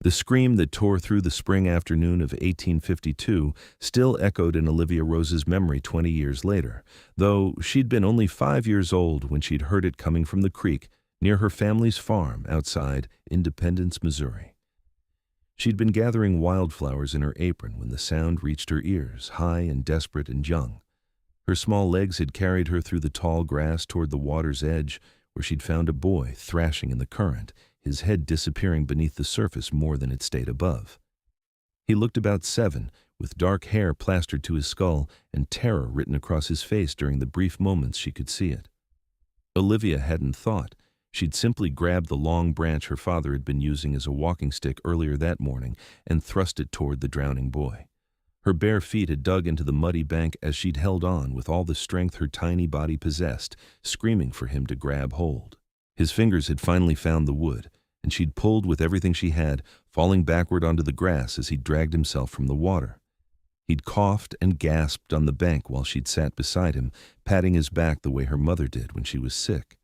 The scream that tore through the spring afternoon of 1852 still echoed in Olivia Rose's memory 20 years later, though she'd been only 5 years old when she'd heard it coming from the creek near her family's farm outside Independence, Missouri. She'd been gathering wildflowers in her apron when the sound reached her ears, high and desperate and young. Her small legs had carried her through the tall grass toward the water's edge, where she'd found a boy thrashing in the current, his head disappearing beneath the surface more than it stayed above. He looked about 7, with dark hair plastered to his skull and terror written across his face during the brief moments she could see it. Olivia hadn't thought. She'd simply grabbed the long branch her father had been using as a walking stick earlier that morning and thrust it toward the drowning boy. Her bare feet had dug into the muddy bank as she'd held on with all the strength her tiny body possessed, screaming for him to grab hold. His fingers had finally found the wood, and she'd pulled with everything she had, falling backward onto the grass as he dragged himself from the water. He'd coughed and gasped on the bank while she'd sat beside him, patting his back the way her mother did when she was sick.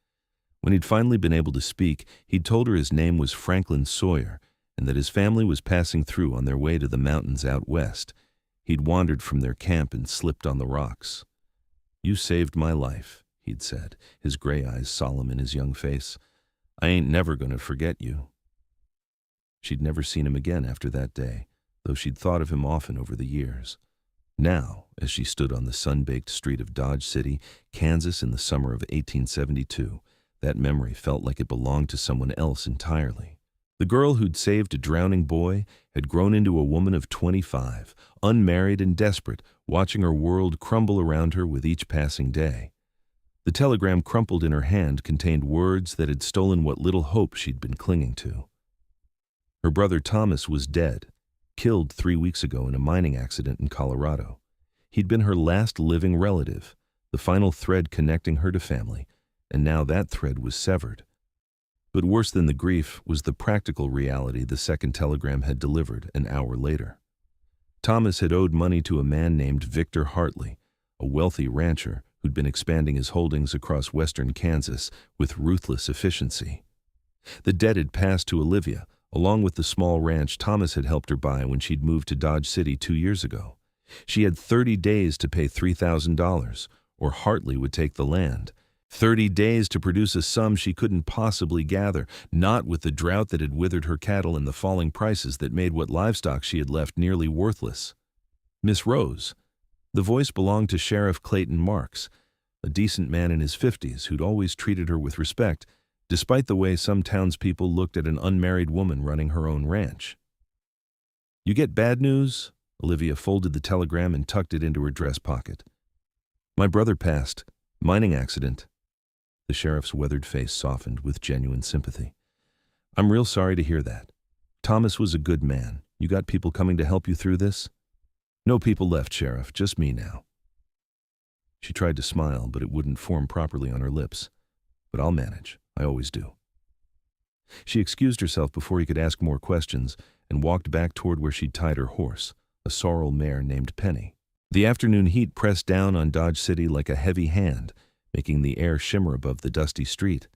When he'd finally been able to speak, he'd told her his name was Franklin Sawyer, and that his family was passing through on their way to the mountains out west. He'd wandered from their camp and slipped on the rocks. "You saved my life," he'd said, his gray eyes solemn in his young face. "I ain't never going to forget you." She'd never seen him again after that day, though she'd thought of him often over the years. Now, as she stood on the sun-baked street of Dodge City, Kansas in the summer of 1872, that memory felt like it belonged to someone else entirely. The girl who'd saved a drowning boy had grown into a woman of 25, unmarried and desperate, watching her world crumble around her with each passing day. The telegram crumpled in her hand contained words that had stolen what little hope she'd been clinging to. Her brother Thomas was dead, killed 3 weeks ago in a mining accident in Colorado. He'd been her last living relative, the final thread connecting her to family, and now that thread was severed. But worse than the grief was the practical reality the second telegram had delivered an hour later. Thomas had owed money to a man named Victor Hartley, a wealthy rancher who'd been expanding his holdings across western Kansas with ruthless efficiency. The debt had passed to Olivia, along with the small ranch Thomas had helped her buy when she'd moved to Dodge City 2 years ago. She had 30 days to pay $3,000, or Hartley would take the land. 30 days to produce a sum she couldn't possibly gather, not with the drought that had withered her cattle and the falling prices that made what livestock she had left nearly worthless. Miss Rose. The voice belonged to Sheriff Clayton Marks, a decent man in his 50s who'd always treated her with respect, despite the way some townspeople looked at an unmarried woman running her own ranch. "You get bad news?" Olivia folded the telegram and tucked it into her dress pocket. "My brother passed. Mining accident." The sheriff's weathered face softened with genuine sympathy. "I'm real sorry to hear that. Thomas was a good man. You got people coming to help you through this?" "No people left, Sheriff. Just me now." She tried to smile, but it wouldn't form properly on her lips. "But I'll manage. I always do." She excused herself before he could ask more questions and walked back toward where she'd tied her horse, a sorrel mare named Penny. The afternoon heat pressed down on Dodge City like a heavy hand, making the air shimmer above the dusty street.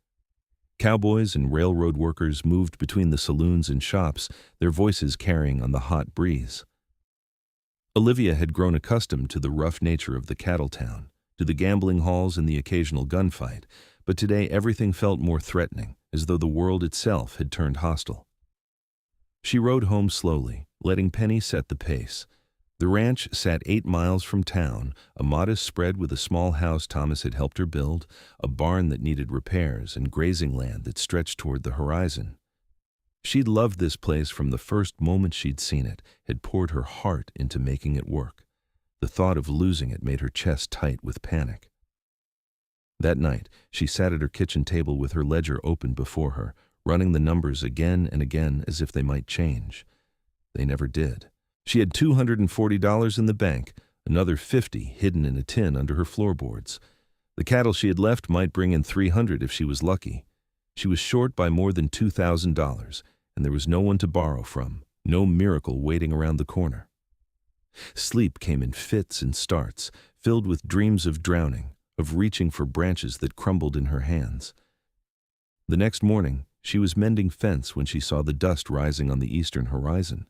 Cowboys and railroad workers moved between the saloons and shops, their voices carrying on the hot breeze. Olivia had grown accustomed to the rough nature of the cattle town, to the gambling halls and the occasional gunfight, but today everything felt more threatening, as though the world itself had turned hostile. She rode home slowly, letting Penny set the pace. The ranch sat 8 miles from town, a modest spread with a small house Thomas had helped her build, a barn that needed repairs, and grazing land that stretched toward the horizon. She'd loved this place from the first moment she'd seen it, had poured her heart into making it work. The thought of losing it made her chest tight with panic. That night, she sat at her kitchen table with her ledger open before her, running the numbers again and again as if they might change. They never did. She had $240 in the bank, another $50 hidden in a tin under her floorboards. The cattle she had left might bring in $300 if she was lucky. She was short by more than $2,000, and there was no one to borrow from, no miracle waiting around the corner. Sleep came in fits and starts, filled with dreams of drowning, of reaching for branches that crumbled in her hands. The next morning, She was mending fence when she saw the dust rising on the eastern horizon.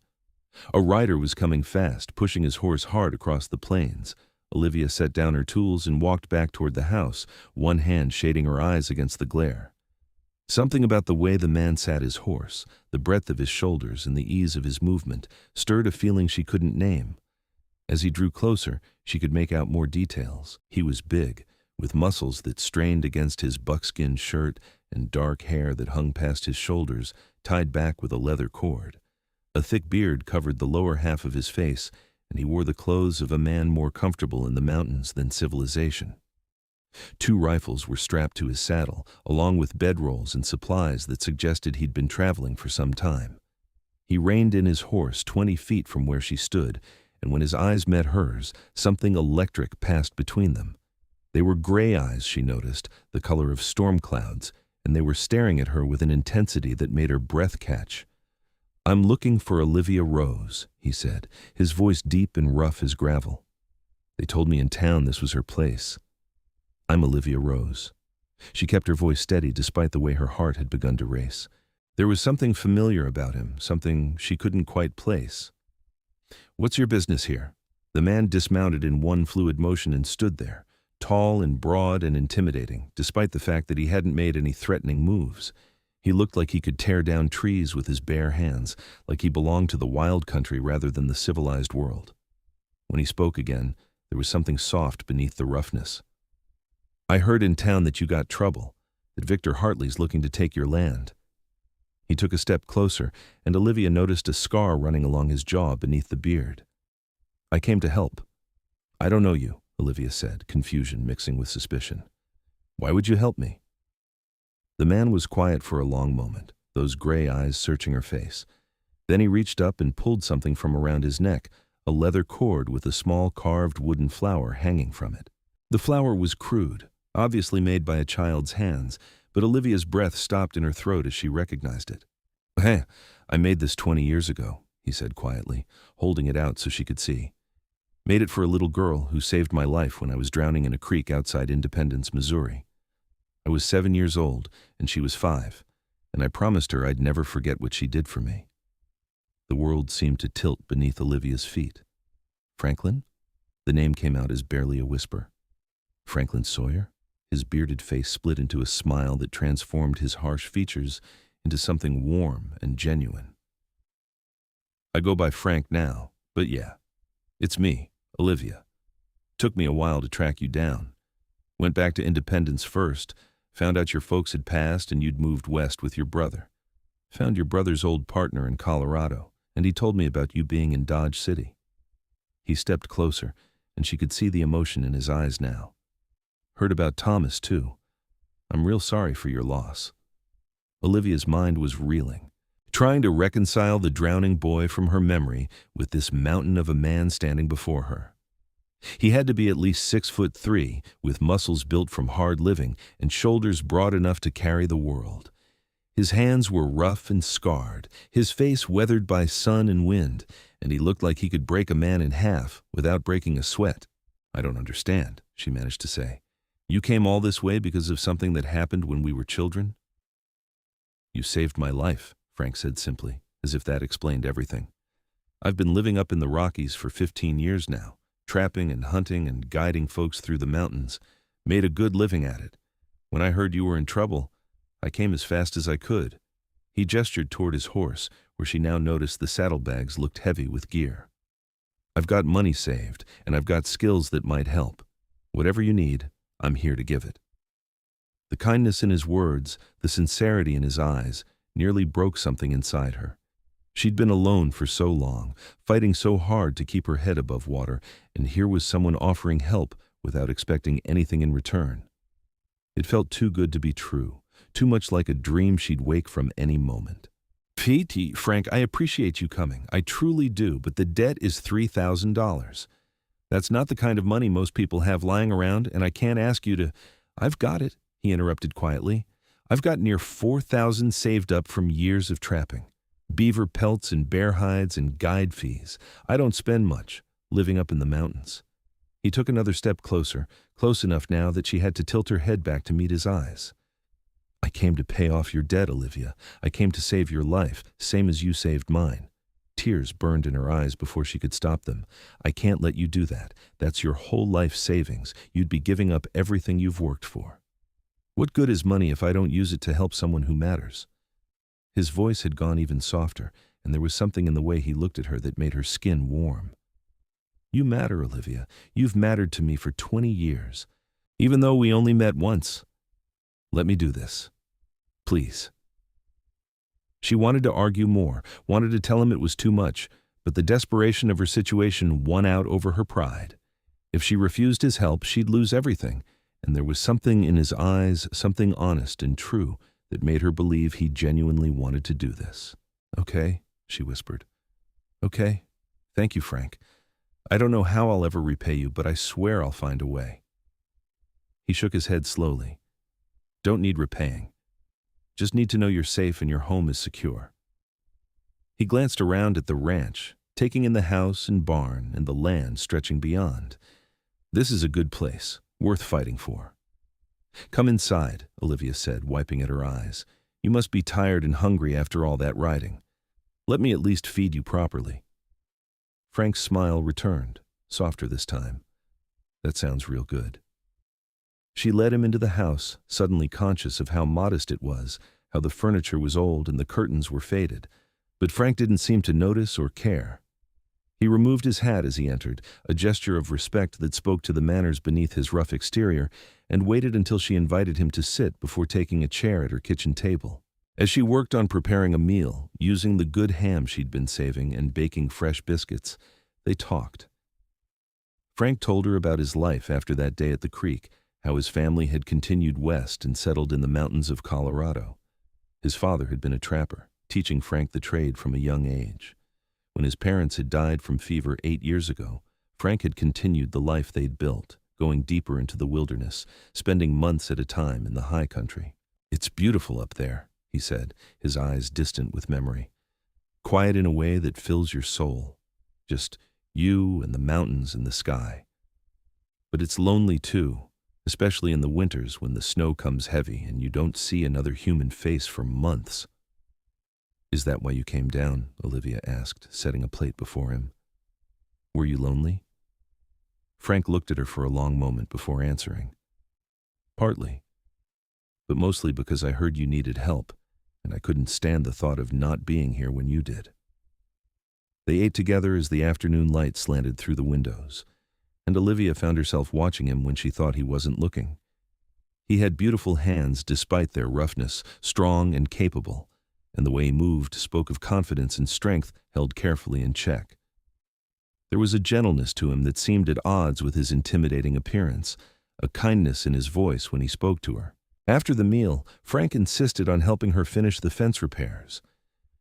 A rider was coming fast, pushing his horse hard across the plains. Olivia set down her tools and walked back toward the house, one hand shading her eyes against the glare. Something about the way the man sat his horse, the breadth of his shoulders and the ease of his movement, stirred a feeling she couldn't name. As he drew closer, she could make out more details. He was big, with muscles that strained against his buckskin shirt and dark hair that hung past his shoulders, tied back with a leather cord. A thick beard covered the lower half of his face, and he wore the clothes of a man more comfortable in the mountains than civilization. 2 rifles were strapped to his saddle, along with bedrolls and supplies that suggested he'd been traveling for some time. He reined in his horse 20 feet from where she stood, and when his eyes met hers, something electric passed between them. They were gray eyes, she noticed, the color of storm clouds, and they were staring at her with an intensity that made her breath catch. "I'm looking for Olivia Rose," he said, his voice deep and rough as gravel. "They told me in town this was her place. I'm Olivia Rose." She kept her voice steady despite the way her heart had begun to race. There was something familiar about him, something she couldn't quite place. "What's your business here?" The man dismounted in one fluid motion and stood there, tall and broad and intimidating, despite the fact that he hadn't made any threatening moves. He looked like he could tear down trees with his bare hands, like he belonged to the wild country rather than the civilized world. When he spoke again, there was something soft beneath the roughness. "I heard in town that you got trouble, that Victor Hartley's looking to take your land." He took a step closer, and Olivia noticed a scar running along his jaw beneath the beard. "I came to help." "I don't know you," Olivia said, confusion mixing with suspicion. "Why would you help me?" The man was quiet for a long moment, those gray eyes searching her face. Then he reached up and pulled something from around his neck, a leather cord with a small carved wooden flower hanging from it. The flower was crude, obviously made by a child's hands, but Olivia's breath stopped in her throat as she recognized it. "Hey, I made this 20 years ago," he said quietly, holding it out so she could see. "Made it for a little girl who saved my life when I was drowning in a creek outside Independence, Missouri. I was 7 years old, and she was 5, and I promised her I'd never forget what she did for me." The world seemed to tilt beneath Olivia's feet. "Franklin?" The name came out as barely a whisper. "Franklin Sawyer?" His bearded face split into a smile that transformed his harsh features into something warm and genuine. "I go by Frank now, but yeah, it's me, Olivia. Took me a while to track you down. Went back to Independence first, found out your folks had passed and you'd moved west with your brother. Found your brother's old partner in Colorado, and he told me about you being in Dodge City." He stepped closer, and she could see the emotion in his eyes now. "Heard about Thomas, too. I'm real sorry for your loss." Olivia's mind was reeling, trying to reconcile the drowning boy from her memory with this mountain of a man standing before her. He had to be at least 6'3", with muscles built from hard living and shoulders broad enough to carry the world. His hands were rough and scarred, his face weathered by sun and wind, and he looked like he could break a man in half without breaking a sweat. "I don't understand," she managed to say. "You came all this way because of something that happened when we were children?" "You saved my life," Frank said simply, as if that explained everything. "I've been living up in the Rockies for 15 years now, trapping and hunting and guiding folks through the mountains, made a good living at it. When I heard you were in trouble, I came as fast as I could." He gestured toward his horse, where she now noticed the saddlebags looked heavy with gear. "I've got money saved, and I've got skills that might help. Whatever you need, I'm here to give it." The kindness in his words, the sincerity in his eyes, nearly broke something inside her. She'd been alone for so long, fighting so hard to keep her head above water, and here was someone offering help without expecting anything in return. It felt too good to be true, too much like a dream she'd wake from any moment. "Pete, Frank, I appreciate you coming. I truly do, but the debt is $3,000. That's not the kind of money most people have lying around, and I can't ask you to—" "I've got it," he interrupted quietly. "I've got near 4,000 saved up from years of trapping. Beaver pelts and bear hides and guide fees. I don't spend much, living up in the mountains." He took another step closer, close enough now that she had to tilt her head back to meet his eyes. I came to pay off your debt, Olivia. I came to save your life, same as you saved mine. Tears burned in her eyes before she could stop them. I can't let you do that. That's your whole life savings. You'd be giving up everything you've worked for. What good is money if I don't use it to help someone who matters? His voice had gone even softer, and there was something in the way he looked at her that made her skin warm. You matter, Olivia. You've mattered to me for 20 years, even though we only met once. Let me do this. Please. She wanted to argue more, wanted to tell him it was too much, but the desperation of her situation won out over her pride. If she refused his help, she'd lose everything, and there was something in his eyes, something honest and true, that made her believe he genuinely wanted to do this. Okay, she whispered. Okay. Thank you, Frank. I don't know how I'll ever repay you, but I swear I'll find a way. He shook his head slowly. Don't need repaying. Just need to know you're safe and your home is secure. He glanced around at the ranch, taking in the house and barn and the land stretching beyond. This is a good place, worth fighting for. Come inside, Olivia said, wiping at her eyes. You must be tired and hungry after all that riding. Let me at least feed you properly. Frank's smile returned, softer this time. That sounds real good. She led him into the house, suddenly conscious of how modest it was, how the furniture was old and the curtains were faded. But Frank didn't seem to notice or care. He removed his hat as he entered, a gesture of respect that spoke to the manners beneath his rough exterior, and waited until she invited him to sit before taking a chair at her kitchen table. As she worked on preparing a meal, using the good ham she'd been saving and baking fresh biscuits, they talked. Frank told her about his life after that day at the creek, how his family had continued west and settled in the mountains of Colorado. His father had been a trapper, teaching Frank the trade from a young age. When his parents had died from fever 8 years ago, Frank had continued the life they'd built, going deeper into the wilderness, spending months at a time in the high country. It's beautiful up there, he said, his eyes distant with memory. Quiet in a way that fills your soul. Just you and the mountains and the sky. But it's lonely too, especially in the winters when the snow comes heavy and you don't see another human face for months. Is that why you came down? Olivia asked, setting a plate before him. Were you lonely? Frank looked at her for a long moment before answering. Partly, but mostly because I heard you needed help, and I couldn't stand the thought of not being here when you did. They ate together as the afternoon light slanted through the windows, and Olivia found herself watching him when she thought he wasn't looking. He had beautiful hands despite their roughness, strong and capable, and the way he moved spoke of confidence and strength held carefully in check. There was a gentleness to him that seemed at odds with his intimidating appearance, a kindness in his voice when he spoke to her. After the meal, Frank insisted on helping her finish the fence repairs.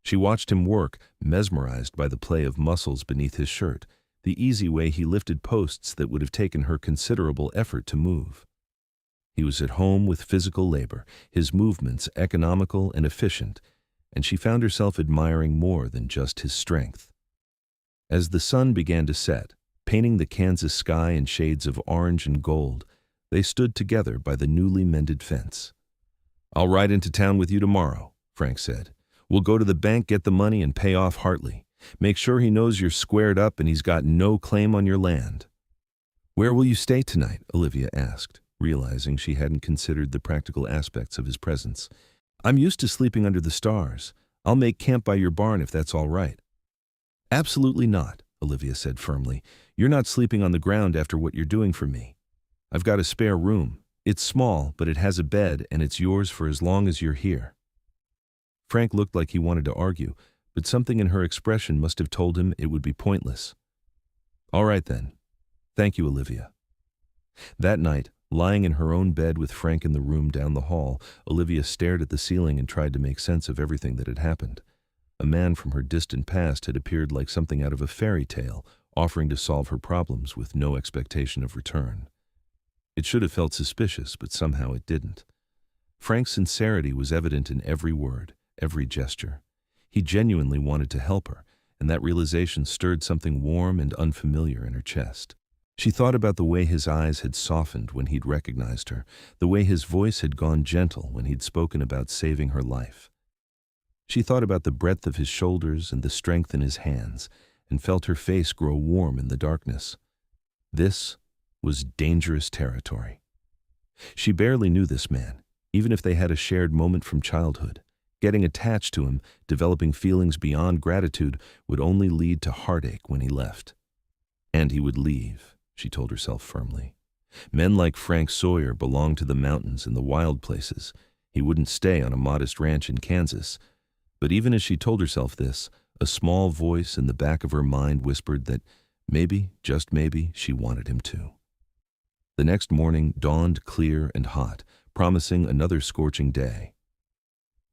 She watched him work, mesmerized by the play of muscles beneath his shirt, the easy way he lifted posts that would have taken her considerable effort to move. He was at home with physical labor, his movements economical and efficient, and she found herself admiring more than just his strength. As the sun began to set, painting the Kansas sky in shades of orange and gold, they stood together by the newly mended fence. I'll ride into town with you tomorrow, Frank said. We'll go to the bank, get the money, and pay off Hartley. Make sure he knows you're squared up and he's got no claim on your land. Where will you stay tonight? Olivia asked, realizing she hadn't considered the practical aspects of his presence. I'm used to sleeping under the stars. I'll make camp by your barn if that's all right. Absolutely not, Olivia said firmly. You're not sleeping on the ground after what you're doing for me. I've got a spare room. It's small, but it has a bed and it's yours for as long as you're here. Frank looked like he wanted to argue, but something in her expression must have told him it would be pointless. All right then. Thank you, Olivia. That night, lying in her own bed with Frank in the room down the hall, Olivia stared at the ceiling and tried to make sense of everything that had happened. A man from her distant past had appeared like something out of a fairy tale, offering to solve her problems with no expectation of return. It should have felt suspicious, but somehow it didn't. Frank's sincerity was evident in every word, every gesture. He genuinely wanted to help her, and that realization stirred something warm and unfamiliar in her chest. She thought about the way his eyes had softened when he'd recognized her, the way his voice had gone gentle when he'd spoken about saving her life. She thought about the breadth of his shoulders and the strength in his hands, and felt her face grow warm in the darkness. This was dangerous territory. She barely knew this man, even if they had a shared moment from childhood. Getting attached to him, developing feelings beyond gratitude, would only lead to heartache when he left. And he would leave, she told herself firmly. Men like Frank Sawyer belonged to the mountains and the wild places. He wouldn't stay on a modest ranch in Kansas. But even as she told herself this, a small voice in the back of her mind whispered that maybe, just maybe, she wanted him to. The next morning dawned clear and hot, promising another scorching day.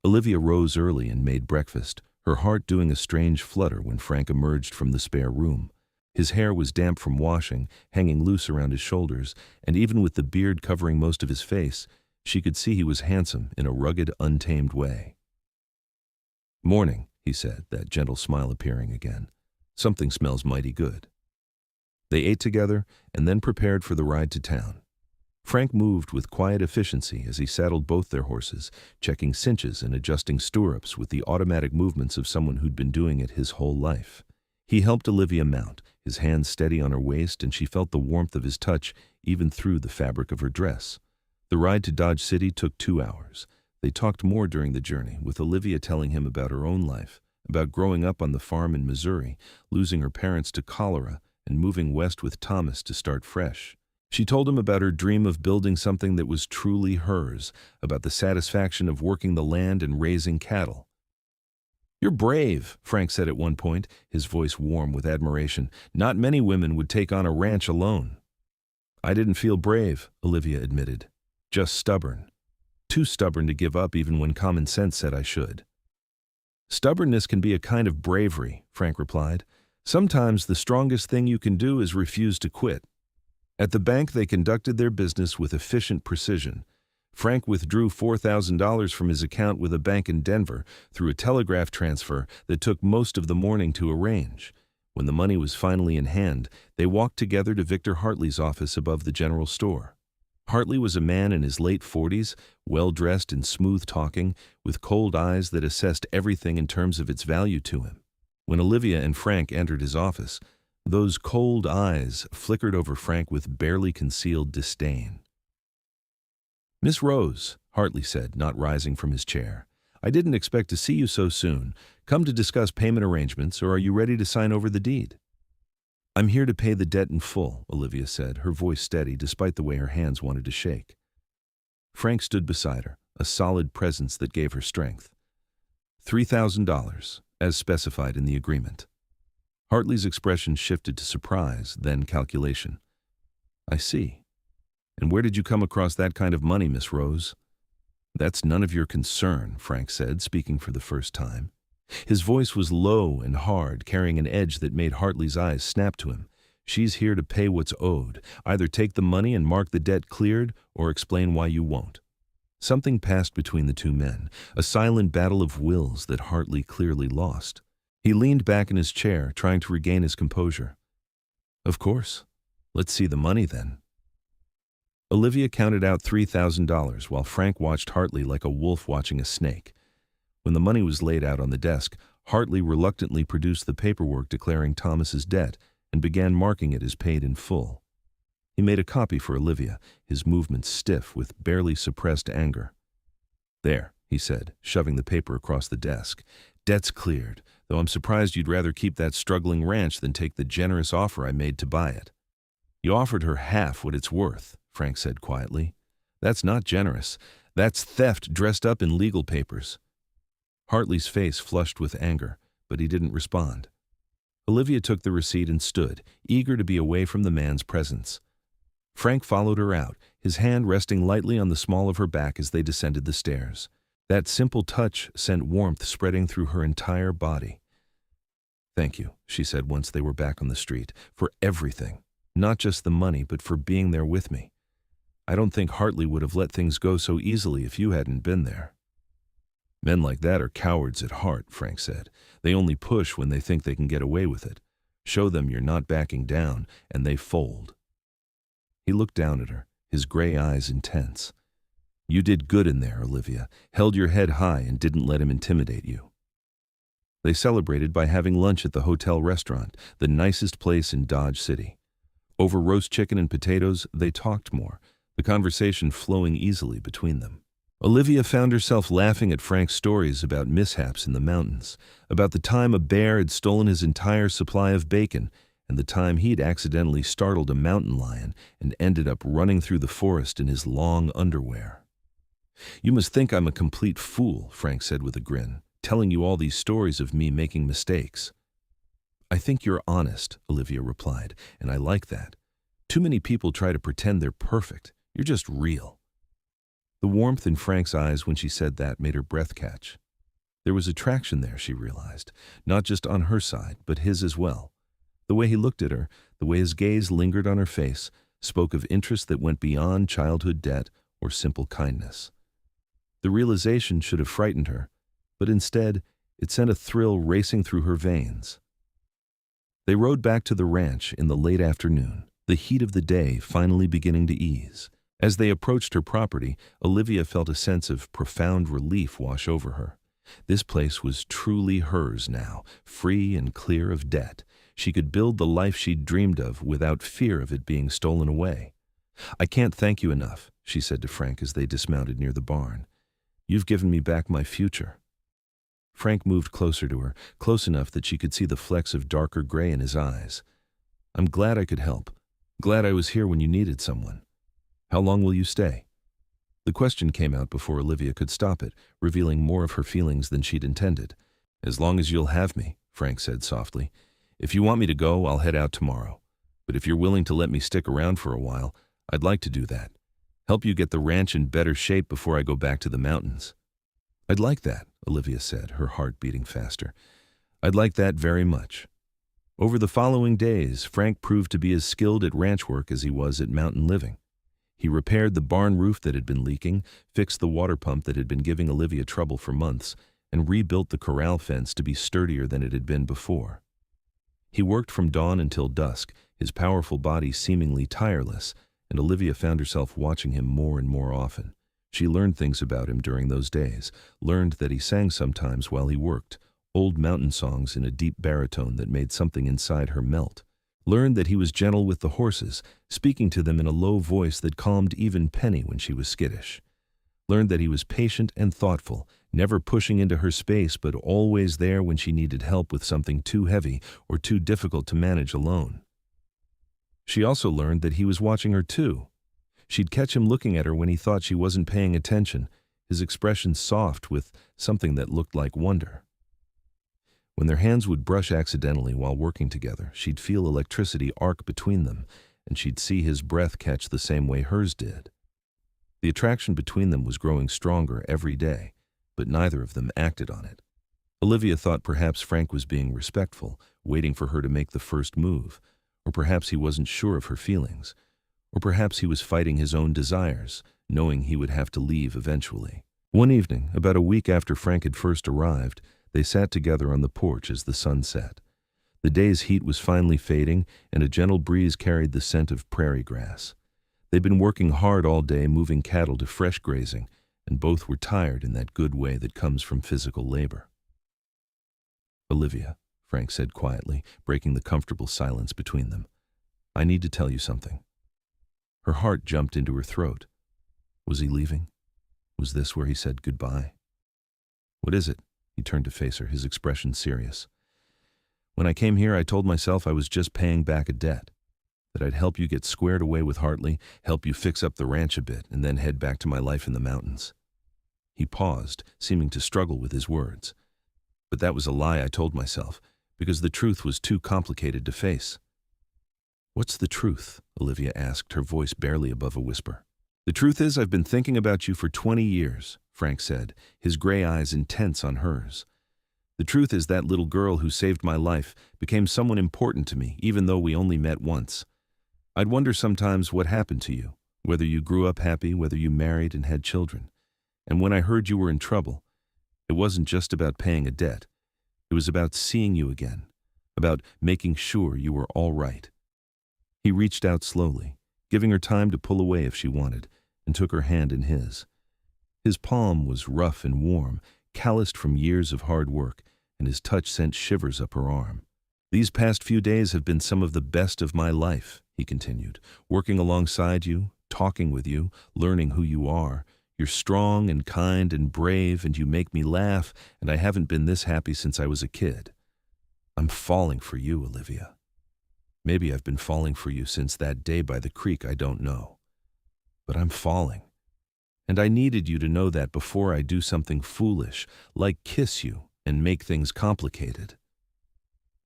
Olivia rose early and made breakfast, her heart doing a strange flutter when Frank emerged from the spare room. His hair was damp from washing, hanging loose around his shoulders, and even with the beard covering most of his face, she could see he was handsome in a rugged, untamed way. "Morning," he said, that gentle smile appearing again. "Something smells mighty good." They ate together and then prepared for the ride to town. Frank moved with quiet efficiency as he saddled both their horses, checking cinches and adjusting stirrups with the automatic movements of someone who'd been doing it his whole life. He helped Olivia mount, his hands steady on her waist, and she felt the warmth of his touch even through the fabric of her dress. The ride to Dodge City took 2 hours. They talked more during the journey, with Olivia telling him about her own life, about growing up on the farm in Missouri, losing her parents to cholera, and moving west with Thomas to start fresh. She told him about her dream of building something that was truly hers, about the satisfaction of working the land and raising cattle. "You're brave," Frank said at one point, his voice warm with admiration. "Not many women would take on a ranch alone." "I didn't feel brave," Olivia admitted. "Just stubborn. Too stubborn to give up even when common sense said I should." "Stubbornness can be a kind of bravery," Frank replied. "Sometimes the strongest thing you can do is refuse to quit." At the bank, they conducted their business with efficient precision. Frank withdrew $4,000 from his account with a bank in Denver through a telegraph transfer that took most of the morning to arrange. When the money was finally in hand, they walked together to Victor Hartley's office above the general store. Hartley was a man in his late 40s, well-dressed and smooth-talking, with cold eyes that assessed everything in terms of its value to him. When Olivia and Frank entered his office, those cold eyes flickered over Frank with barely concealed disdain. "Miss Rose," Hartley said, not rising from his chair, "I didn't expect to see you so soon. Come to discuss payment arrangements, or are you ready to sign over the deed?" "I'm here to pay the debt in full," Olivia said, her voice steady despite the way her hands wanted to shake. Frank stood beside her, a solid presence that gave her strength. $3,000, as specified in the agreement. Hartley's expression shifted to surprise, then calculation. "I see. And where did you come across that kind of money, Miss Rose?" "That's none of your concern," Frank said, speaking for the first time. His voice was low and hard, carrying an edge that made Hartley's eyes snap to him. "She's here to pay what's owed. Either take the money and mark the debt cleared, or explain why you won't." Something passed between the two men, a silent battle of wills that Hartley clearly lost. He leaned back in his chair, trying to regain his composure. "Of course. Let's see the money, then." Olivia counted out $3,000 while Frank watched Hartley like a wolf watching a snake. When the money was laid out on the desk, Hartley reluctantly produced the paperwork declaring Thomas's debt and began marking it as paid in full. He made a copy for Olivia, his movements stiff with barely suppressed anger. "There," he said, shoving the paper across the desk. "Debt's cleared, though I'm surprised you'd rather keep that struggling ranch than take the generous offer I made to buy it." "You offered her half what it's worth," Frank said quietly. "That's not generous. That's theft dressed up in legal papers." Hartley's face flushed with anger, but he didn't respond. Olivia took the receipt and stood, eager to be away from the man's presence. Frank followed her out, his hand resting lightly on the small of her back as they descended the stairs. That simple touch sent warmth spreading through her entire body. "Thank you," she said once they were back on the street, "for everything. Not just the money, but for being there with me. I don't think Hartley would have let things go so easily if you hadn't been there." "Men like that are cowards at heart," Frank said. "They only push when they think they can get away with it. Show them you're not backing down, and they fold." He looked down at her, his gray eyes intense. You did good in there, Olivia, held your head high and didn't let him intimidate you. They celebrated by having lunch at the hotel restaurant, the nicest place in Dodge City. Over roast chicken and potatoes, they talked more, the conversation flowing easily between them. Olivia found herself laughing at Frank's stories about mishaps in the mountains, about the time a bear had stolen his entire supply of bacon, and the time he'd accidentally startled a mountain lion and ended up running through the forest in his long underwear. You must think I'm a complete fool, Frank said with a grin, telling you all these stories of me making mistakes. I think you're honest, Olivia replied, and I like that. Too many people try to pretend they're perfect. You're just real. The warmth in Frank's eyes when she said that made her breath catch. There was attraction there, she realized, not just on her side, but his as well. The way he looked at her, the way his gaze lingered on her face, spoke of interest that went beyond childhood debt or simple kindness. The realization should have frightened her, but instead, it sent a thrill racing through her veins. They rode back to the ranch in the late afternoon, the heat of the day finally beginning to ease. As they approached her property, Olivia felt a sense of profound relief wash over her. This place was truly hers now, free and clear of debt. She could build the life she'd dreamed of without fear of it being stolen away. I can't thank you enough, she said to Frank as they dismounted near the barn. You've given me back my future. Frank moved closer to her, close enough that she could see the flecks of darker gray in his eyes. I'm glad I could help. Glad I was here when you needed someone. How long will you stay? The question came out before Olivia could stop it, revealing more of her feelings than she'd intended. As long as you'll have me, Frank said softly. If you want me to go, I'll head out tomorrow. But if you're willing to let me stick around for a while, I'd like to do that. Help you get the ranch in better shape before I go back to the mountains. I'd like that, Olivia said, her heart beating faster. I'd like that very much. Over the following days, Frank proved to be as skilled at ranch work as he was at mountain living. He repaired the barn roof that had been leaking, fixed the water pump that had been giving Olivia trouble for months, and rebuilt the corral fence to be sturdier than it had been before. He worked from dawn until dusk, his powerful body seemingly tireless, and Olivia found herself watching him more and more often. She learned things about him during those days, learned that he sang sometimes while he worked, old mountain songs in a deep baritone that made something inside her melt. Learned that he was gentle with the horses, speaking to them in a low voice that calmed even Penny when she was skittish. Learned that he was patient and thoughtful, never pushing into her space but always there when she needed help with something too heavy or too difficult to manage alone. She also learned that he was watching her too. She'd catch him looking at her when he thought she wasn't paying attention, his expression soft with something that looked like wonder. When their hands would brush accidentally while working together, she'd feel electricity arc between them, and she'd see his breath catch the same way hers did. The attraction between them was growing stronger every day, but neither of them acted on it. Olivia thought perhaps Frank was being respectful, waiting for her to make the first move, or perhaps he wasn't sure of her feelings, or perhaps he was fighting his own desires, knowing he would have to leave eventually. One evening, about a week after Frank had first arrived, they sat together on the porch as the sun set. The day's heat was finally fading, and a gentle breeze carried the scent of prairie grass. They'd been working hard all day moving cattle to fresh grazing, and both were tired in that good way that comes from physical labor. Olivia, Frank said quietly, breaking the comfortable silence between them, I need to tell you something. Her heart jumped into her throat. Was he leaving? Was this where he said goodbye? What is it? He turned to face her, his expression serious. When I came here, I told myself I was just paying back a debt, that I'd help you get squared away with Hartley, help you fix up the ranch a bit, and then head back to my life in the mountains. He paused, seeming to struggle with his words. But that was a lie I told myself, because the truth was too complicated to face. What's the truth? Olivia asked, her voice barely above a whisper. The truth is I've been thinking about you for 20 years, Frank said, his gray eyes intense on hers. The truth is that little girl who saved my life became someone important to me, even though we only met once. I'd wonder sometimes what happened to you, whether you grew up happy, whether you married and had children. And when I heard you were in trouble, it wasn't just about paying a debt. It was about seeing you again, about making sure you were all right. He reached out slowly, giving her time to pull away if she wanted, and took her hand in his. His palm was rough and warm, calloused from years of hard work, and his touch sent shivers up her arm. "These past few days have been some of the best of my life," he continued, "working alongside you, talking with you, learning who you are. You're strong and kind and brave, and you make me laugh, and I haven't been this happy since I was a kid. I'm falling for you, Olivia. Maybe I've been falling for you since that day by the creek, I don't know. But I'm falling. And I needed you to know that before I do something foolish, like kiss you and make things complicated."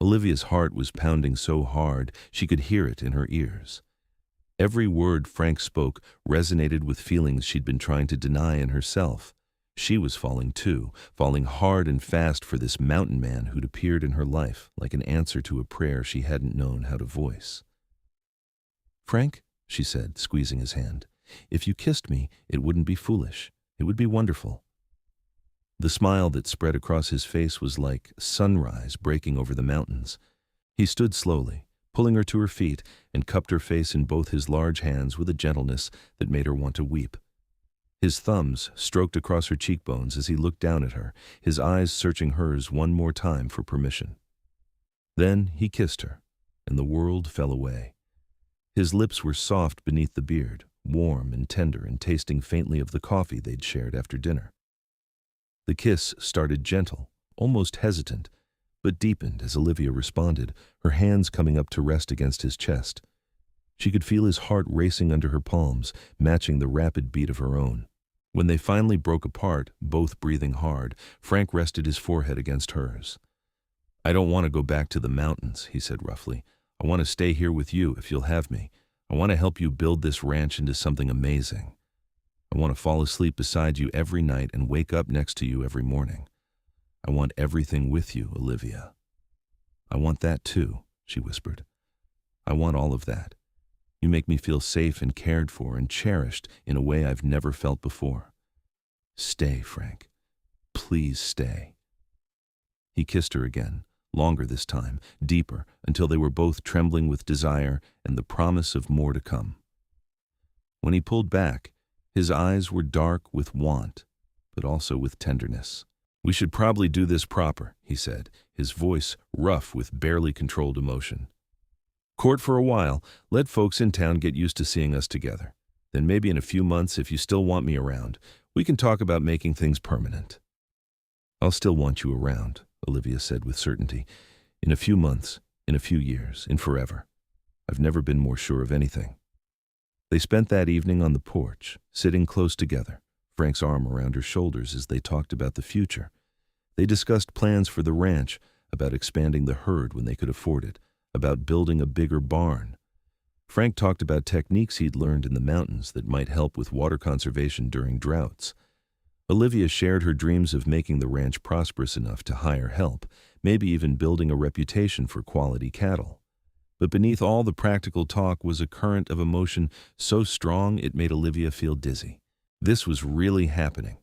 Olivia's heart was pounding so hard she could hear it in her ears. Every word Frank spoke resonated with feelings she'd been trying to deny in herself. She was falling too, falling hard and fast for this mountain man who'd appeared in her life like an answer to a prayer she hadn't known how to voice. "Frank," she said, squeezing his hand, "if you kissed me, it wouldn't be foolish. It would be wonderful." The smile that spread across his face was like sunrise breaking over the mountains. He stood slowly, pulling her to her feet, and cupped her face in both his large hands with a gentleness that made her want to weep. His thumbs stroked across her cheekbones as he looked down at her, his eyes searching hers one more time for permission. Then he kissed her, and the world fell away. His lips were soft beneath the beard, warm and tender and tasting faintly of the coffee they'd shared after dinner. The kiss started gentle, almost hesitant, but deepened as Olivia responded, her hands coming up to rest against his chest. She could feel his heart racing under her palms, matching the rapid beat of her own. When they finally broke apart, both breathing hard, Frank rested his forehead against hers. "I don't want to go back to the mountains," he said roughly. "I want to stay here with you if you'll have me. I want to help you build this ranch into something amazing. I want to fall asleep beside you every night and wake up next to you every morning. I want everything with you, Olivia." "I want that too," she whispered. "I want all of that. You make me feel safe and cared for and cherished in a way I've never felt before. Stay, Frank. Please stay." He kissed her again, longer this time, deeper, until they were both trembling with desire and the promise of more to come. When he pulled back, his eyes were dark with want, but also with tenderness. "We should probably do this proper," he said, his voice rough with barely controlled emotion. "Court for a while, let folks in town get used to seeing us together. Then maybe in a few months, if you still want me around, we can talk about making things permanent." "I'll still want you around," Olivia said with certainty. "In a few months, in a few years, in forever. I've never been more sure of anything." They spent that evening on the porch, sitting close together, Frank's arm around her shoulders as they talked about the future. They discussed plans for the ranch, about expanding the herd when they could afford it, about building a bigger barn. Frank talked about techniques he'd learned in the mountains that might help with water conservation during droughts. Olivia shared her dreams of making the ranch prosperous enough to hire help, maybe even building a reputation for quality cattle. But beneath all the practical talk was a current of emotion so strong it made Olivia feel dizzy. This was really happening.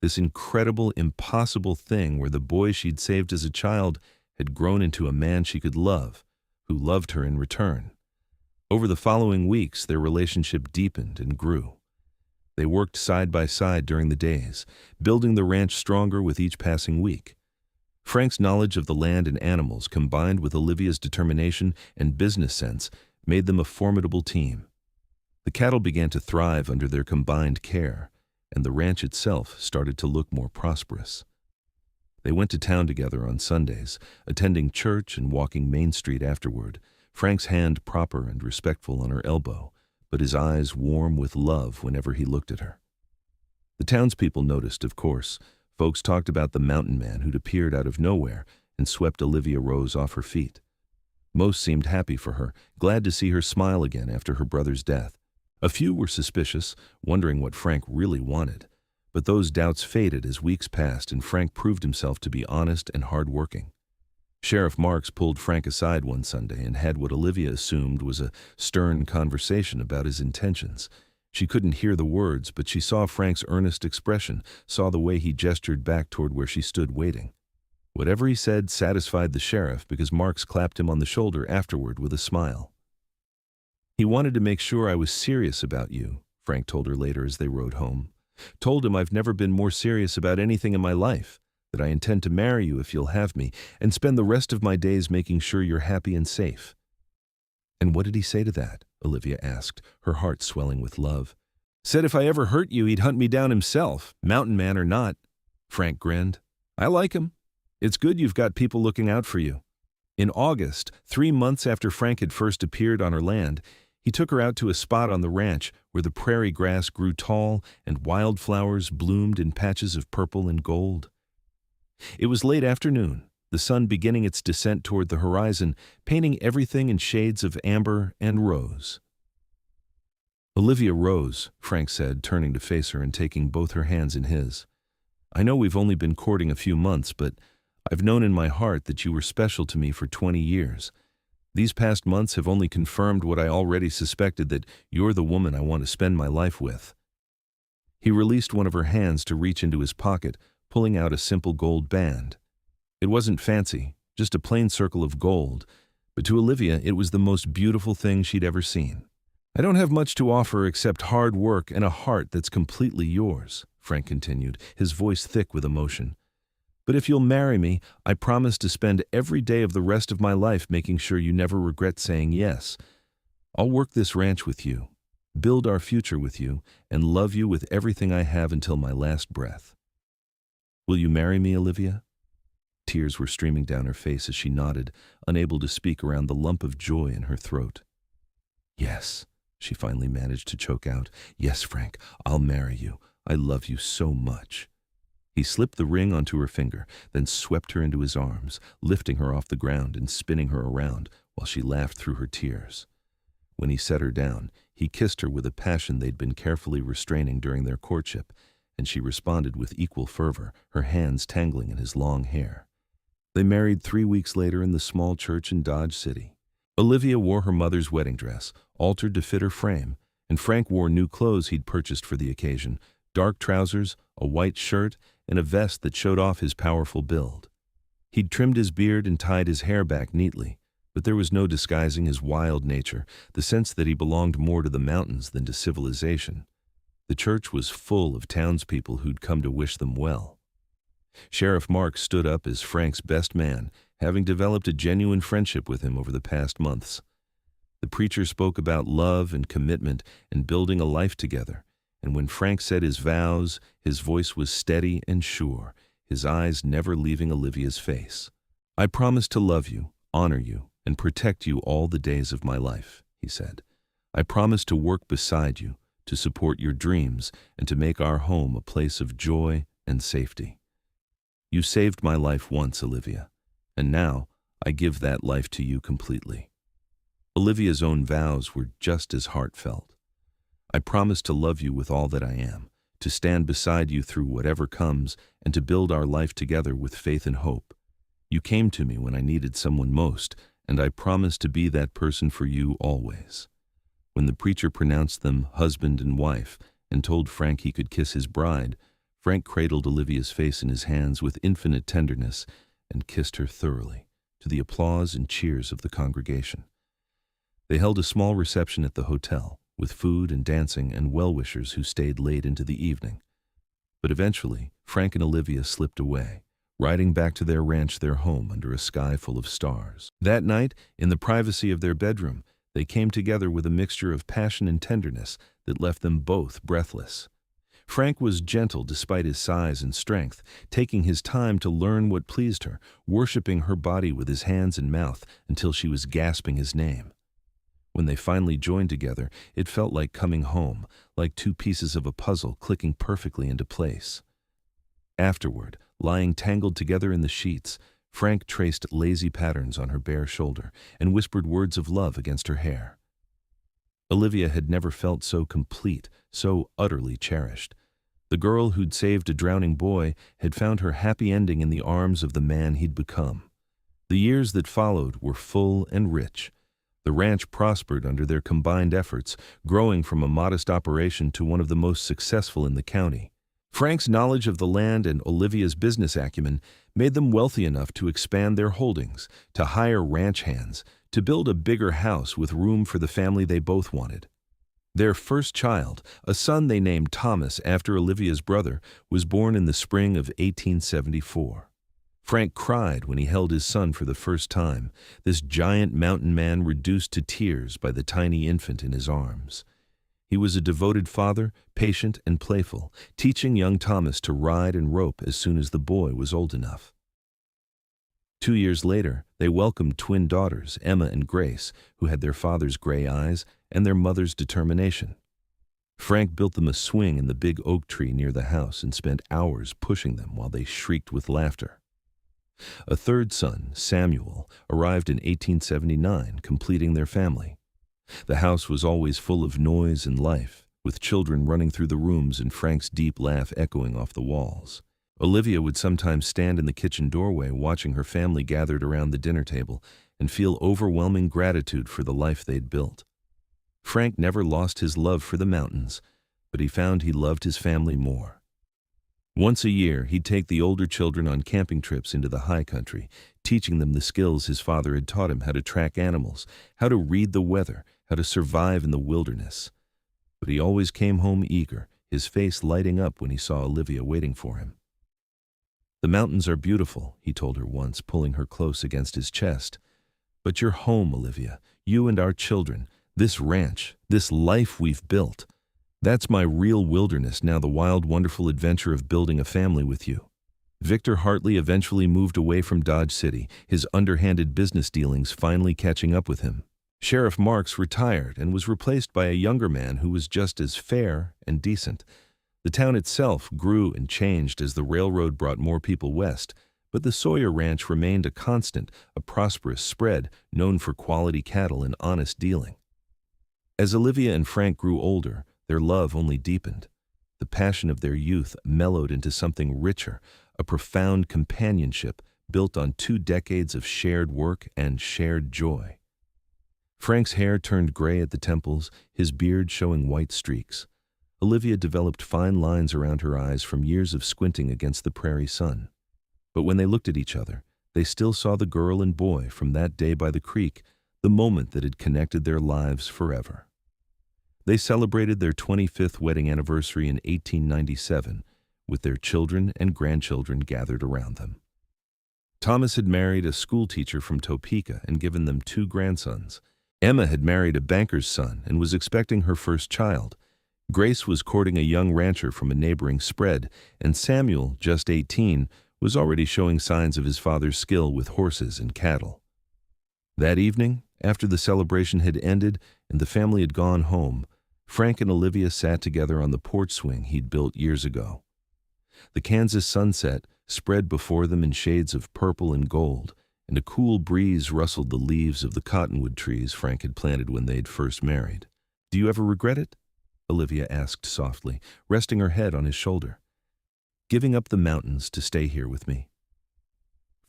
This incredible, impossible thing where the boy she'd saved as a child had grown into a man she could love, who loved her in return. Over the following weeks, their relationship deepened and grew. They worked side by side during the days, building the ranch stronger with each passing week. Frank's knowledge of the land and animals, combined with Olivia's determination and business sense, made them a formidable team. The cattle began to thrive under their combined care, and the ranch itself started to look more prosperous. They went to town together on Sundays, attending church and walking Main Street afterward, Frank's hand proper and respectful on her elbow, but his eyes warm with love whenever he looked at her. The townspeople noticed, of course. Folks talked about the mountain man who'd appeared out of nowhere and swept Olivia Rose off her feet. Most seemed happy for her, glad to see her smile again after her brother's death. A few were suspicious, wondering what Frank really wanted. But those doubts faded as weeks passed and Frank proved himself to be honest and hard-working. Sheriff Marks pulled Frank aside one Sunday and had what Olivia assumed was a stern conversation about his intentions. She couldn't hear the words, but she saw Frank's earnest expression, saw the way he gestured back toward where she stood waiting. Whatever he said satisfied the sheriff because Marks clapped him on the shoulder afterward with a smile. He wanted to make sure I was serious about you, Frank told her later as they rode home. Told him I've never been more serious about anything in my life, that I intend to marry you if you'll have me, and spend the rest of my days making sure you're happy and safe. And what did he say to that? Olivia asked, her heart swelling with love. Said if I ever hurt you, he'd hunt me down himself, mountain man or not. Frank grinned. I like him. It's good you've got people looking out for you. In August, 3 months after Frank had first appeared on her land, he took her out to a spot on the ranch where the prairie grass grew tall and wildflowers bloomed in patches of purple and gold. It was late afternoon, the sun beginning its descent toward the horizon, painting everything in shades of amber and rose. Olivia Rose, Frank said, turning to face her and taking both her hands in his. I know we've only been courting a few months, but I've known in my heart that you were special to me for 20 years. These past months have only confirmed what I already suspected, that you're the woman I want to spend my life with. He released one of her hands to reach into his pocket, pulling out a simple gold band. It wasn't fancy, just a plain circle of gold, but to Olivia it was the most beautiful thing she'd ever seen. I don't have much to offer except hard work and a heart that's completely yours, Frank continued, his voice thick with emotion. But if you'll marry me, I promise to spend every day of the rest of my life making sure you never regret saying yes. I'll work this ranch with you, build our future with you, and love you with everything I have until my last breath. Will you marry me, Olivia? Tears were streaming down her face as she nodded, unable to speak around the lump of joy in her throat. Yes, she finally managed to choke out. Yes, Frank, I'll marry you. I love you so much. He slipped the ring onto her finger, then swept her into his arms, lifting her off the ground and spinning her around while she laughed through her tears. When he set her down, he kissed her with a passion they'd been carefully restraining during their courtship, and she responded with equal fervor, her hands tangling in his long hair. They married 3 weeks later in the small church in Dodge City. Olivia wore her mother's wedding dress, altered to fit her frame, and Frank wore new clothes he'd purchased for the occasion, dark trousers, a white shirt, and a vest that showed off his powerful build. He'd trimmed his beard and tied his hair back neatly, but there was no disguising his wild nature, the sense that he belonged more to the mountains than to civilization. The church was full of townspeople who'd come to wish them well. Sheriff Mark stood up as Frank's best man, having developed a genuine friendship with him over the past months. The preacher spoke about love and commitment and building a life together, and when Frank said his vows, his voice was steady and sure, his eyes never leaving Olivia's face. I promise to love you, honor you, and protect you all the days of my life, he said. I promise to work beside you, to support your dreams, and to make our home a place of joy and safety. You saved my life once, Olivia, and now I give that life to you completely. Olivia's own vows were just as heartfelt. I promise to love you with all that I am, to stand beside you through whatever comes, and to build our life together with faith and hope. You came to me when I needed someone most, and I promise to be that person for you always. When the preacher pronounced them husband and wife and told Frank he could kiss his bride, Frank cradled Olivia's face in his hands with infinite tenderness and kissed her thoroughly, to the applause and cheers of the congregation. They held a small reception at the hotel, with food and dancing and well-wishers who stayed late into the evening. But eventually, Frank and Olivia slipped away, riding back to their ranch, their home under a sky full of stars. That night, in the privacy of their bedroom, they came together with a mixture of passion and tenderness that left them both breathless. Frank was gentle despite his size and strength, taking his time to learn what pleased her, worshiping her body with his hands and mouth until she was gasping his name. When they finally joined together, it felt like coming home, like two pieces of a puzzle clicking perfectly into place. Afterward, lying tangled together in the sheets, Frank traced lazy patterns on her bare shoulder and whispered words of love against her hair. Olivia had never felt so complete, so utterly cherished. The girl who'd saved a drowning boy had found her happy ending in the arms of the man he'd become. The years that followed were full and rich. The ranch prospered under their combined efforts, growing from a modest operation to one of the most successful in the county. Frank's knowledge of the land and Olivia's business acumen made them wealthy enough to expand their holdings, to hire ranch hands, to build a bigger house with room for the family they both wanted. Their first child, a son they named Thomas after Olivia's brother, was born in the spring of 1874. Frank cried when he held his son for the first time, this giant mountain man reduced to tears by the tiny infant in his arms. He was a devoted father, patient and playful, teaching young Thomas to ride and rope as soon as the boy was old enough. 2 years later, they welcomed twin daughters, Emma and Grace, who had their father's gray eyes and their mother's determination. Frank built them a swing in the big oak tree near the house and spent hours pushing them while they shrieked with laughter. A third son, Samuel, arrived in 1879, completing their family. The house was always full of noise and life, with children running through the rooms and Frank's deep laugh echoing off the walls. Olivia would sometimes stand in the kitchen doorway watching her family gathered around the dinner table and feel overwhelming gratitude for the life they'd built. Frank never lost his love for the mountains, but he found he loved his family more. Once a year, he'd take the older children on camping trips into the high country, teaching them the skills his father had taught him: how to track animals, how to read the weather, how to survive in the wilderness. But he always came home eager, his face lighting up when he saw Olivia waiting for him. "The mountains are beautiful," he told her once, pulling her close against his chest. "But you're home, Olivia, you and our children, this ranch, this life we've built. That's my real wilderness now, the wild, wonderful adventure of building a family with you." Victor Hartley eventually moved away from Dodge City, his underhanded business dealings finally catching up with him. Sheriff Marks retired and was replaced by a younger man who was just as fair and decent. The town itself grew and changed as the railroad brought more people west, but the Sawyer Ranch remained a constant, a prosperous spread known for quality cattle and honest dealing. As Olivia and Frank grew older, their love only deepened. The passion of their youth mellowed into something richer, a profound companionship built on 2 decades of shared work and shared joy. Frank's hair turned gray at the temples, his beard showing white streaks. Olivia developed fine lines around her eyes from years of squinting against the prairie sun. But when they looked at each other, they still saw the girl and boy from that day by the creek, the moment that had connected their lives forever. They celebrated their 25th wedding anniversary in 1897, with their children and grandchildren gathered around them. Thomas had married a schoolteacher from Topeka and given them 2 grandsons. Emma had married a banker's son and was expecting her first child. Grace was courting a young rancher from a neighboring spread, and Samuel, just 18, was already showing signs of his father's skill with horses and cattle. That evening, after the celebration had ended and the family had gone home, Frank and Olivia sat together on the porch swing he'd built years ago. The Kansas sunset spread before them in shades of purple and gold, and a cool breeze rustled the leaves of the cottonwood trees Frank had planted when they'd first married. "Do you ever regret it?" Olivia asked softly, resting her head on his shoulder. "Giving up the mountains to stay here with me?"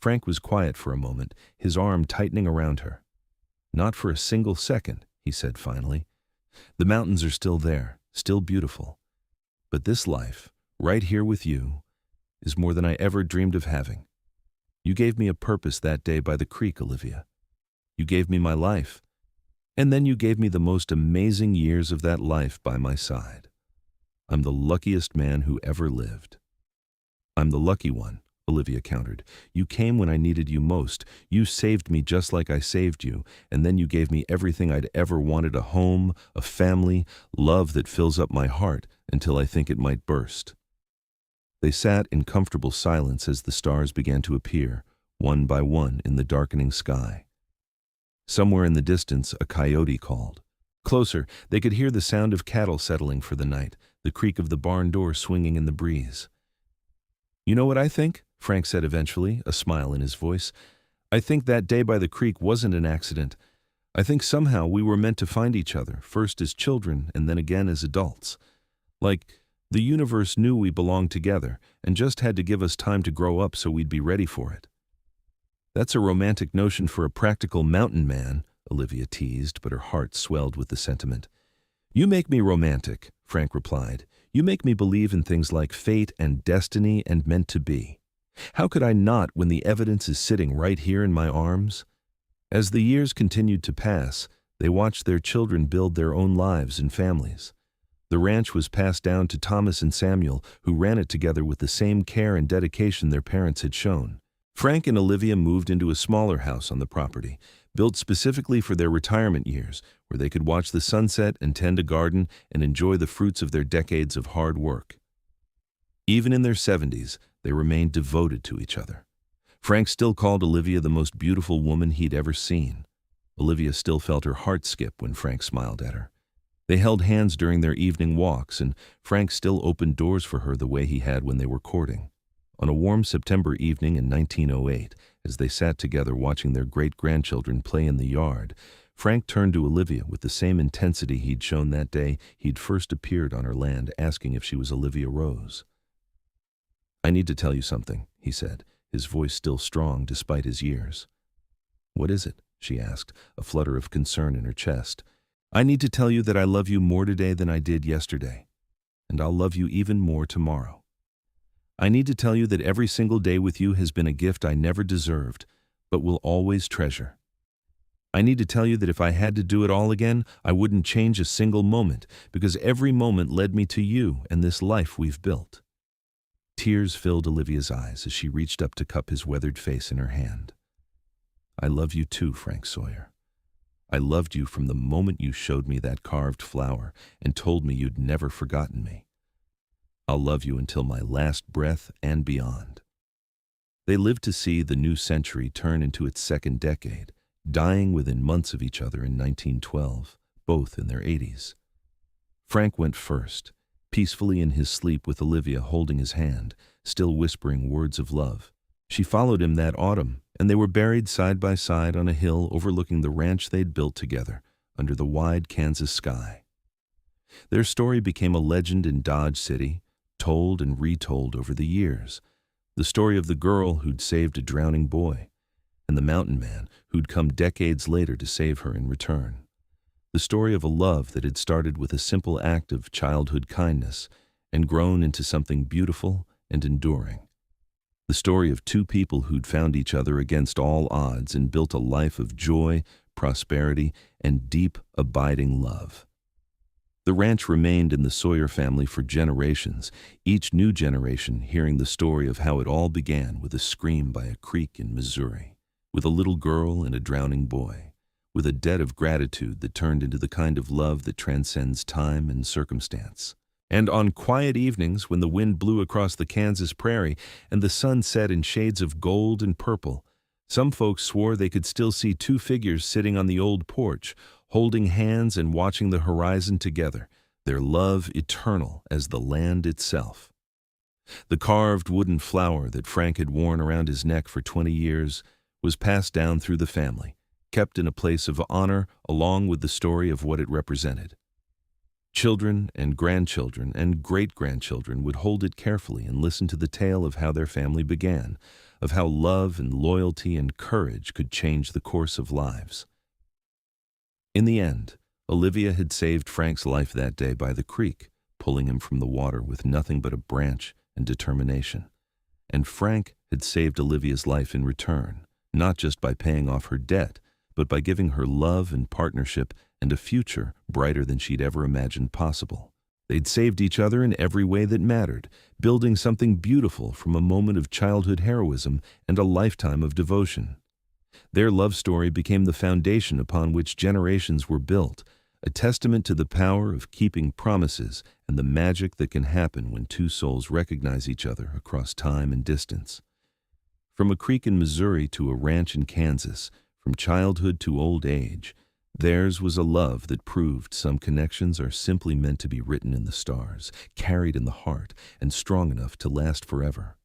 Frank was quiet for a moment, his arm tightening around her. "Not for a single second," he said finally. "The mountains are still there, still beautiful. But this life, right here with you, is more than I ever dreamed of having. You gave me a purpose that day by the creek, Olivia. You gave me my life, and then you gave me the most amazing years of that life by my side. I'm the luckiest man who ever lived." "I'm the lucky one," Olivia countered. "You came when I needed you most. You saved me just like I saved you, and then you gave me everything I'd ever wanted: a home, a family, love that fills up my heart until I think it might burst." They sat in comfortable silence as the stars began to appear, one by one, in the darkening sky. Somewhere in the distance, a coyote called. Closer, they could hear the sound of cattle settling for the night, the creak of the barn door swinging in the breeze. "You know what I think?" Frank said eventually, a smile in his voice. "I think that day by the creek wasn't an accident. I think somehow we were meant to find each other, first as children and then again as adults. Like the universe knew we belonged together and just had to give us time to grow up so we'd be ready for it." "That's a romantic notion for a practical mountain man," Olivia teased, but her heart swelled with the sentiment. "You make me romantic," Frank replied. "You make me believe in things like fate and destiny and meant to be. How could I not when the evidence is sitting right here in my arms? As the years continued to pass, they watched their children build their own lives and families. The ranch was passed down to Thomas and Samuel, who ran it together with the same care and dedication their parents had shown. Frank and Olivia moved into a smaller house on the property, built specifically for their retirement years, where they could watch the sunset and tend a garden and enjoy the fruits of their decades of hard work. Even in their 70s, they remained devoted to each other. Frank still called Olivia the most beautiful woman he'd ever seen. Olivia still felt her heart skip when Frank smiled at her. They held hands during their evening walks, and Frank still opened doors for her the way he had when they were courting. On a warm September evening in 1908, as they sat together watching their great-grandchildren play in the yard, Frank turned to Olivia with the same intensity he'd shown that day he'd first appeared on her land, asking if she was Olivia Rose. "I need to tell you something," he said, his voice still strong despite his years. "What is it?" she asked, a flutter of concern in her chest. "I need to tell you that I love you more today than I did yesterday, and I'll love you even more tomorrow. I need to tell you that every single day with you has been a gift I never deserved, but will always treasure. I need to tell you that if I had to do it all again, I wouldn't change a single moment, because every moment led me to you and this life we've built." Tears filled Olivia's eyes as she reached up to cup his weathered face in her hand. "I love you too, Frank Sawyer. I loved you from the moment you showed me that carved flower and told me you'd never forgotten me. I'll love you until my last breath and beyond." They lived to see the new century turn into its second decade, dying within months of each other in 1912, both in their 80s. Frank went first, peacefully in his sleep with Olivia holding his hand, still whispering words of love. She followed him that autumn, and they were buried side by side on a hill overlooking the ranch they'd built together, under the wide Kansas sky. Their story became a legend in Dodge City, told and retold over the years. The story of the girl who'd saved a drowning boy, and the mountain man who'd come decades later to save her in return. The story of a love that had started with a simple act of childhood kindness and grown into something beautiful and enduring. The story of two people who'd found each other against all odds and built a life of joy, prosperity, and deep, abiding love. The ranch remained in the Sawyer family for generations, each new generation hearing the story of how it all began with a scream by a creek in Missouri, with a little girl and a drowning boy, with a debt of gratitude that turned into the kind of love that transcends time and circumstance. And on quiet evenings when the wind blew across the Kansas prairie and the sun set in shades of gold and purple, some folks swore they could still see two figures sitting on the old porch, holding hands and watching the horizon together, their love eternal as the land itself. The carved wooden flower that Frank had worn around his neck for 20 years was passed down through the family, kept in a place of honor along with the story of what it represented. Children and grandchildren and great-grandchildren would hold it carefully and listen to the tale of how their family began, of how love and loyalty and courage could change the course of lives. In the end, Olivia had saved Frank's life that day by the creek, pulling him from the water with nothing but a branch and determination. And Frank had saved Olivia's life in return, not just by paying off her debt, but by giving her love and partnership and a future brighter than she'd ever imagined possible. They'd saved each other in every way that mattered, building something beautiful from a moment of childhood heroism and a lifetime of devotion. Their love story became the foundation upon which generations were built, a testament to the power of keeping promises and the magic that can happen when two souls recognize each other across time and distance. From a creek in Missouri to a ranch in Kansas, from childhood to old age, theirs was a love that proved some connections are simply meant to be written in the stars, carried in the heart, and strong enough to last forever.